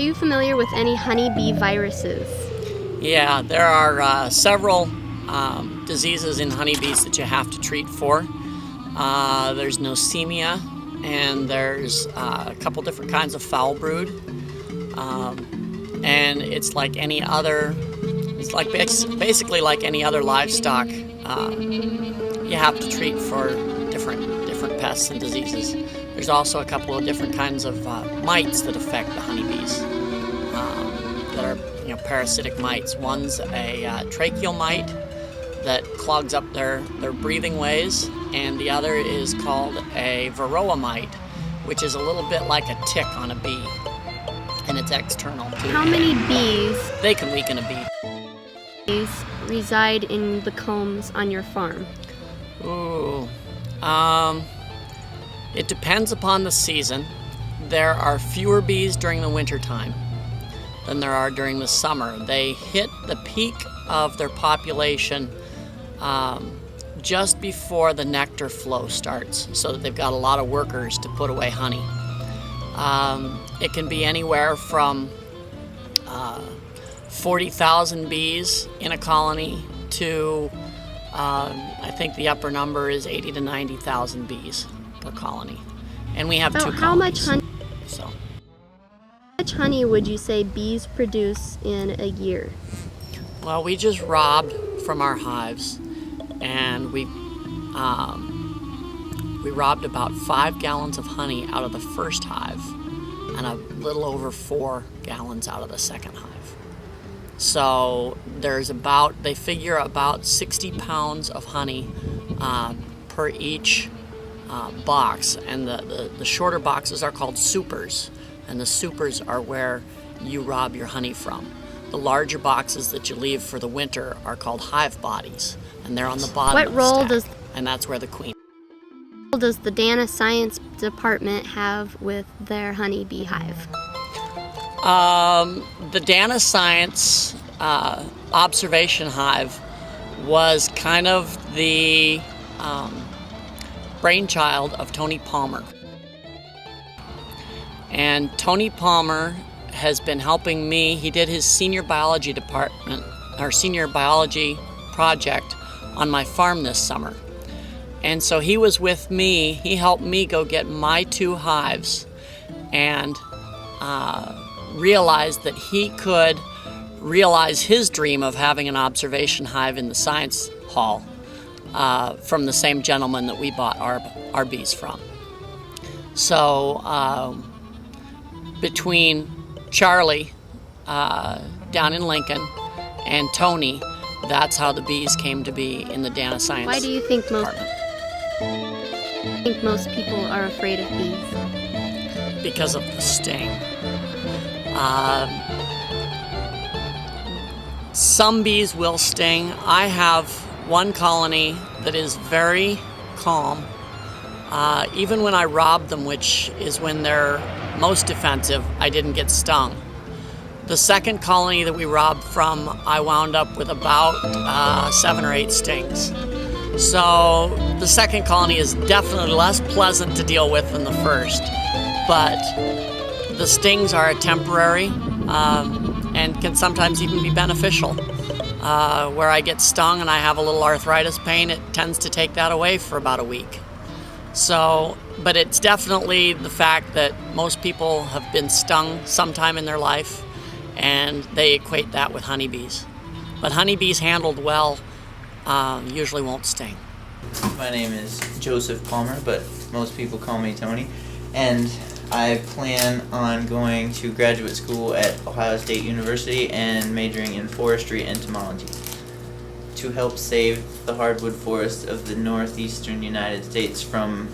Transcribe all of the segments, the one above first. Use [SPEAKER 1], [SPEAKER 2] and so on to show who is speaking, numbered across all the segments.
[SPEAKER 1] you familiar with any honeybee viruses?
[SPEAKER 2] Yeah, there are several diseases in honeybees that you have to treat for. There's nosemia, and there's a couple different kinds of foul brood. And it's like any other, it's like basically like any other livestock. You have to treat for different pests and diseases. There's also a couple of different kinds of mites that affect the honeybees that are parasitic mites. One's a tracheal mite that clogs up their breathing ways, and the other is called a varroa mite, which is a little bit like a tick on a bee, and it's external to
[SPEAKER 1] How many bees
[SPEAKER 2] they can weaken a bee.
[SPEAKER 1] Reside in the combs on your farm?
[SPEAKER 2] Ooh, it depends upon the season. There are fewer bees during the winter time than there are during the summer. They hit the peak of their population just before the nectar flow starts, so that they've got a lot of workers to put away honey. It can be anywhere from 40,000 bees in a colony to I think the upper number is 80 to 90,000 bees per colony, and we have two colonies.
[SPEAKER 1] How much honey?
[SPEAKER 2] So,
[SPEAKER 1] How much honey would you say bees produce in a year?
[SPEAKER 2] well, we just robbed from our hives, and we robbed about 5 gallons of honey out of the first hive, and a little over 4 gallons out of the second hive. So there's they figure about 60 pounds of honey per each box, and the shorter boxes are called supers, and the supers are where you rob your honey from. The larger boxes that you leave for the winter are called hive bodies, and they're on the bottom of the stack, and that's where the queen.
[SPEAKER 1] What role does the Dana Science Department have with their honeybee hive?
[SPEAKER 2] The Dana Science observation hive was kind of the brainchild of Tony Palmer. And Tony Palmer has been helping me. He did his senior biology project on my farm this summer. And so he was with me. He helped me go get my 2 hives, and realized that he could realize his dream of having an observation hive in the science hall from the same gentleman that we bought our bees from. So between Charlie down in Lincoln and Tony, that's how the bees came to be in the Dana Science
[SPEAKER 1] Why do you think
[SPEAKER 2] Department.
[SPEAKER 1] most people are afraid of bees?
[SPEAKER 2] Because of the sting. Some bees will sting. I have one colony that is very calm. Even when I rob them, which is when they're most defensive, I didn't get stung. The second colony that we robbed from, I wound up with about 7 or 8 stings. So the second colony is definitely less pleasant to deal with than the first, but the stings are temporary and can sometimes even be beneficial. Where I get stung and I have a little arthritis pain, it tends to take that away for about a week. So, but it's definitely the fact that most people have been stung sometime in their life, and they equate that with honeybees. But honeybees handled well usually won't sting.
[SPEAKER 3] My name is Joseph Palmer, but most people call me Tony, and I plan on going to graduate school at Ohio State University and majoring in forestry entomology to help save the hardwood forests of the northeastern United States from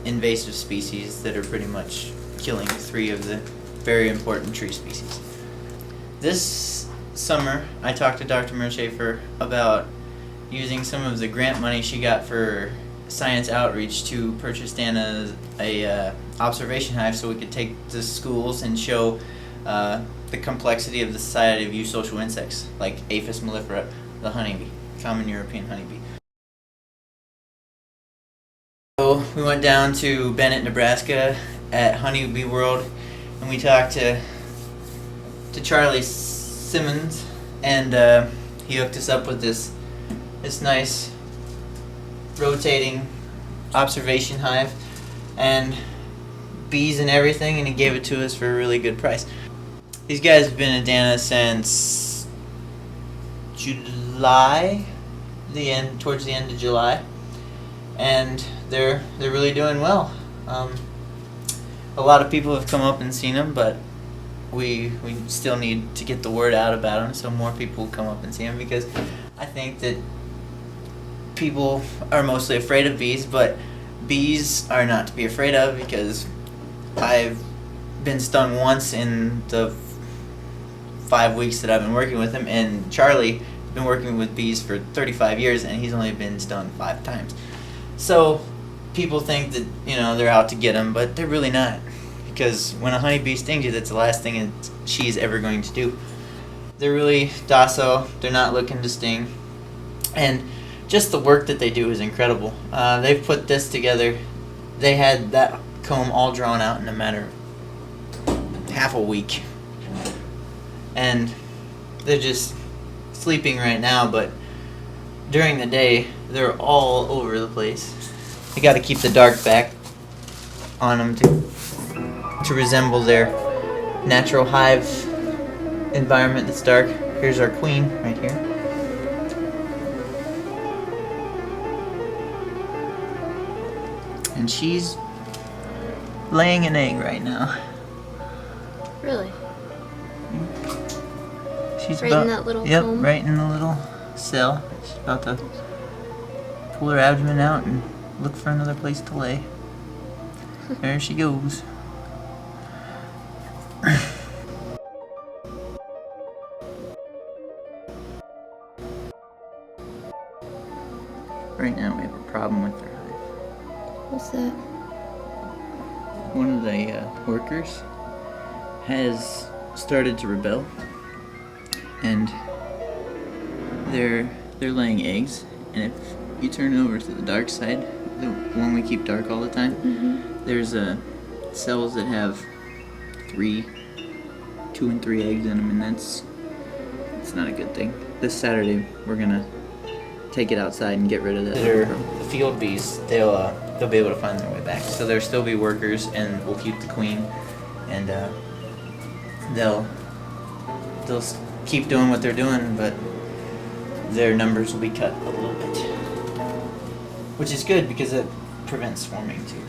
[SPEAKER 3] invasive species that are pretty much killing 3 of the very important tree species. This summer, I talked to Dr. Mershafer about using some of the grant money she got for science outreach to purchase Dana a observation hive so we could take to schools and show the complexity of the society of eusocial insects like Aphis mellifera, the honeybee, common European honeybee. So we went down to Bennett, Nebraska at Honeybee World, and we talked to to Charlie Simmons, and he hooked us up with this nice rotating observation hive and bees and everything, and he gave it to us for a really good price. These guys have been at Dana since July, towards the end of July, and they're really doing well. A lot of people have come up and seen them, but we still need to get the word out about them so more people will come up and see them, because I think that people are mostly afraid of bees, but bees are not to be afraid of, because I've been stung once in the 5 weeks that I've been working with him, and Charlie has been working with bees for 35 years and he's only been stung 5 times. So people think that, you know, they're out to get him, but they're really not, because when a honeybee stings you, that's the last thing she's ever going to do. They're really docile, they're not looking to sting, and just the work that they do is incredible. They've put this together. They had that comb all drawn out in a matter of half a week, and they're just sleeping right now, but during the day they're all over the place. You got to keep the dark back on them to resemble their natural hive environment that's dark. Here's our queen right here. And she's laying an egg right now.
[SPEAKER 1] Really?
[SPEAKER 3] She's
[SPEAKER 1] Right in that little comb?
[SPEAKER 3] Yep, right in the little cell. She's about to pull her abdomen out and look for another place to lay. There she goes. Right now we have a problem with their hive.
[SPEAKER 1] What's that?
[SPEAKER 3] One of the workers has started to rebel, and they're laying eggs, and if you turn over to the dark side, the one we keep dark all the time, there's cells that have 2 and 3 eggs in them, and it's not a good thing. This Saturday we're gonna take it outside and get rid of that. The field bees, they'll be able to find their way back. So there'll still be workers, and we'll keep the queen, and they'll keep doing what they're doing, but their numbers will be cut a little bit, which is good because it prevents swarming too.